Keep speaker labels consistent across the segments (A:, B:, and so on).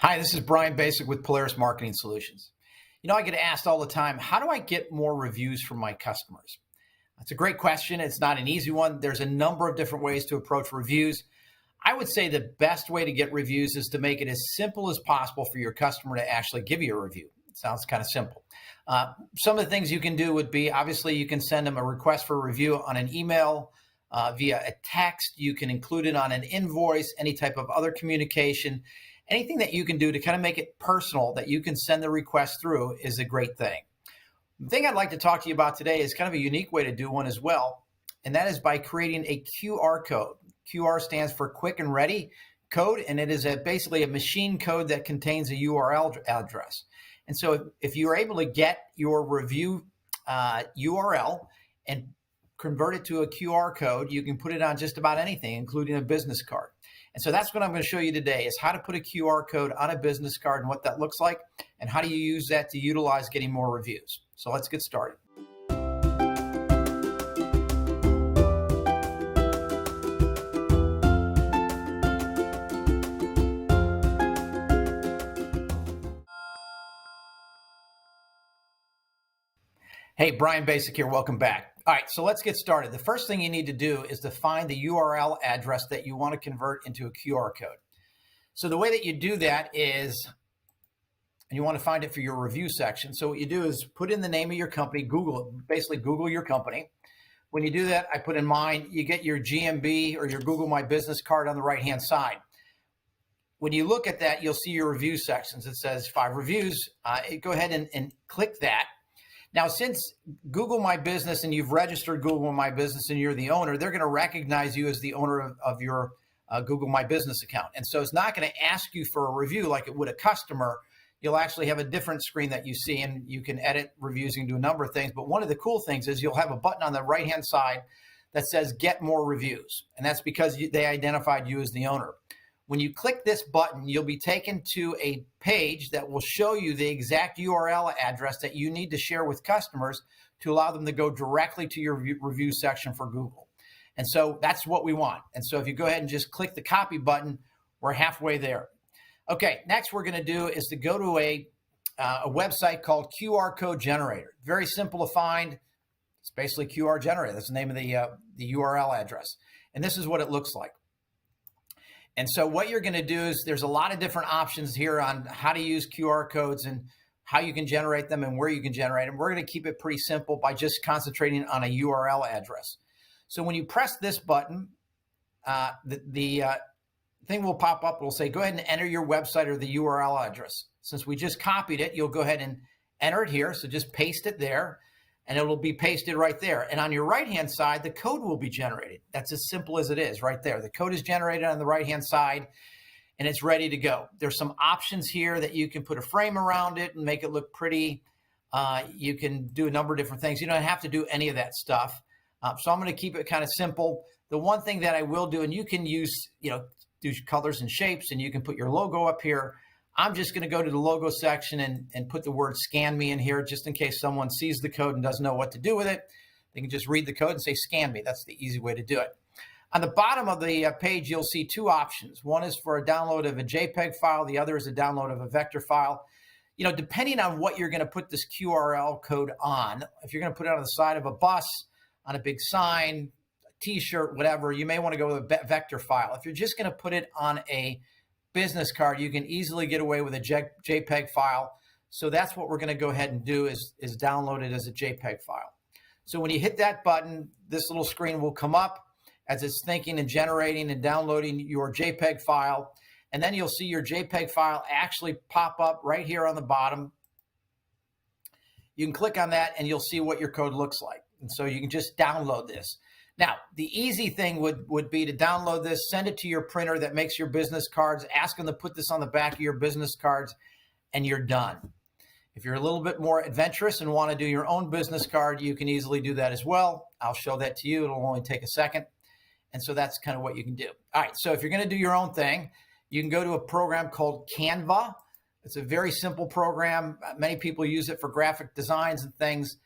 A: Hi, this is Brian Basic with Polaris Marketing Solutions. I get asked all the time, how do I get more reviews from my customers? That's a great question. It's not an easy one. There's a number of different ways to approach reviews. I would say the best way to get reviews is to make it as simple as possible for your customer to actually give you a review. It sounds kind of simple. Some of the things you can do would be, obviously, you can send them a request for a review on an email, via a text. You can include it on an invoice, any type of other communication. Anything that you can do to kind of make it personal that you can send the request through is a great thing. The thing I'd like to talk to you about today is kind of a unique way to do one as well, and that is by creating a QR code. QR stands for Quick and Ready code, and it is basically a machine code that contains a URL address. And so if you're able to get your review URL and convert it to a QR code, you can put it on just about anything, including a business card. And so that's what I'm going to show you today is how to put a QR code on a business card and what that looks like, and how do you use that to utilize getting more reviews. So let's get started. Hey, Brian Basic here. Welcome back. All right, so let's get started. The first thing you need to do is to find the URL address that you want to convert into a QR code. So the way that you do that is, and you want to find it for your review section. So what you do is put in the name of your company, Google, basically Google your company. When you do that, I put in mine, you get your GMB or your Google My Business card on the right-hand side. When you look at that, you'll see your review sections. It says 5 reviews. Go ahead and click that. Now, since Google My Business and you've registered Google My Business and you're the owner, they're going to recognize you as the owner of your Google My Business account. And so it's not going to ask you for a review like it would a customer. You'll actually have a different screen that you see, and you can edit reviews and do a number of things. But one of the cool things is you'll have a button on the right-hand side that says Get More Reviews. And that's because they identified you as the owner. When you click this button, you'll be taken to a page that will show you the exact URL address that you need to share with customers to allow them to go directly to your review section for Google. And so that's what we want. And so if you go ahead and just click the copy button, we're halfway there. Okay, next we're going to do is to go to a website called QR Code Generator. Very simple to find. It's basically QR Generator. That's the name of the URL address. And this is what it looks like. And so what you're going to do is there's a lot of different options here on how to use QR codes and how you can generate them and where you can generate them. We're going to keep it pretty simple by just concentrating on a URL address. So when you press this button, the thing will pop up. It will say, go ahead and enter your website or the URL address. Since we just copied it, you'll go ahead and enter it here. So just paste it there, and it will be pasted right there. And on your right-hand side, the code will be generated. That's as simple as it is right there. The code is generated on the right-hand side, and it's ready to go. There's some options here that you can put a frame around it and make it look pretty. You can do a number of different things. You don't have to do any of that stuff. So I'm going to keep it kind of simple. The one thing that I will do, and you can use, do colors and shapes, and you can put your logo up here. I'm just going to go to the logo section and put the word Scan Me in here just in case someone sees the code and doesn't know what to do with it. They can just read the code and say Scan Me. That's the easy way to do it. On the bottom of the page, you'll see 2 options. One is for a download of a JPEG file. The other is a download of a vector file. Depending on what you're going to put this QRL code on, if you're going to put it on the side of a bus, on a big sign, a T-shirt, whatever, you may want to go with a vector file. If you're just going to put it on a business card, you can easily get away with a JPEG file. So that's what we're going to go ahead and do is download it as a JPEG file. So when you hit that button, this little screen will come up as it's thinking and generating and downloading your JPEG file. And then you'll see your JPEG file actually pop up right here on the bottom. You can click on that and you'll see what your code looks like. And so you can just download this. Now, the easy thing would be to download this, send it to your printer that makes your business cards, ask them to put this on the back of your business cards, and you're done. If you're a little bit more adventurous and want to do your own business card, you can easily do that as well. I'll show that to you. It'll only take a second. And so that's kind of what you can do. All right, so if you're going to do your own thing, you can go to a program called Canva. It's a very simple program. Many people use it for graphic designs and things.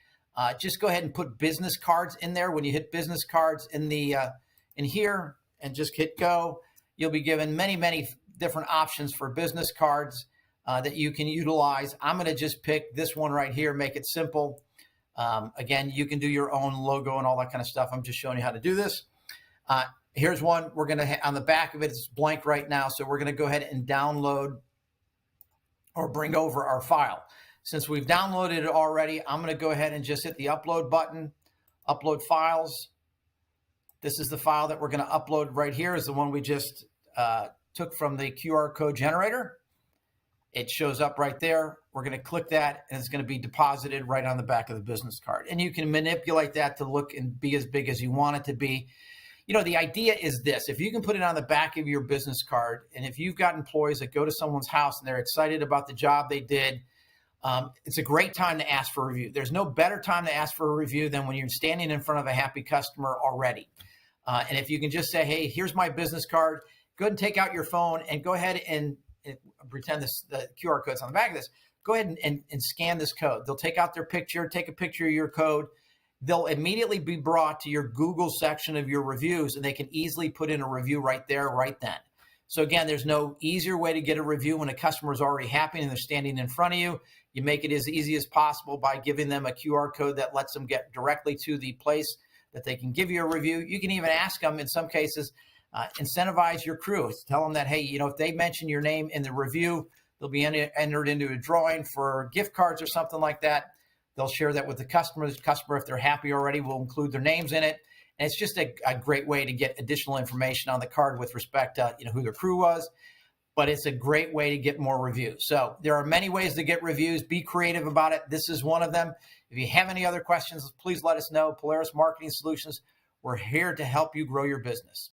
A: Just go ahead and put business cards in there. When you hit business cards in here and just hit go, you'll be given many different options for business cards that you can utilize. I'm going to just pick this one right here, make it simple. Again, you can do your own logo and all that kind of stuff. I'm just showing you how to do this. Here's one. We're going to, on the back of it, it's blank right now. So we're going to go ahead and download or bring over our file. Since we've downloaded it already, I'm going to go ahead and just hit the upload button, upload files. This is the file that we're going to upload right here, is the one we just took from the QR code generator. It shows up right there. We're going to click that, and it's going to be deposited right on the back of the business card. And you can manipulate that to look and be as big as you want it to be. You know, the idea is this: if you can put it on the back of your business card, and if you've got employees that go to someone's house and they're excited about the job they did, it's a great time to ask for a review. There's no better time to ask for a review than when you're standing in front of a happy customer already. And if you can just say, hey, here's my business card, go ahead and take out your phone and go ahead and pretend the QR code's on the back of this. Go ahead and scan this code. They'll take out their picture, take a picture of your code. They'll immediately be brought to your Google section of your reviews, and they can easily put in a review right there, right then. So again, there's no easier way to get a review when a customer is already happy and they're standing in front of you. You make it as easy as possible by giving them a QR code that lets them get directly to the place that they can give you a review. You can even ask them, in some cases, incentivize your crew. Tell them that, hey, you know, if they mention your name in the review, they'll be entered into a drawing for gift cards or something like that. They'll share that with the customer. The customer, if they're happy already, will include their names in it. And it's just a great way to get additional information on the card with respect to, you know, who their crew was. But it's a great way to get more reviews. So there are many ways to get reviews. Be creative about it. This is one of them. If you have any other questions, please let us know. Polaris Marketing Solutions, we're here to help you grow your business.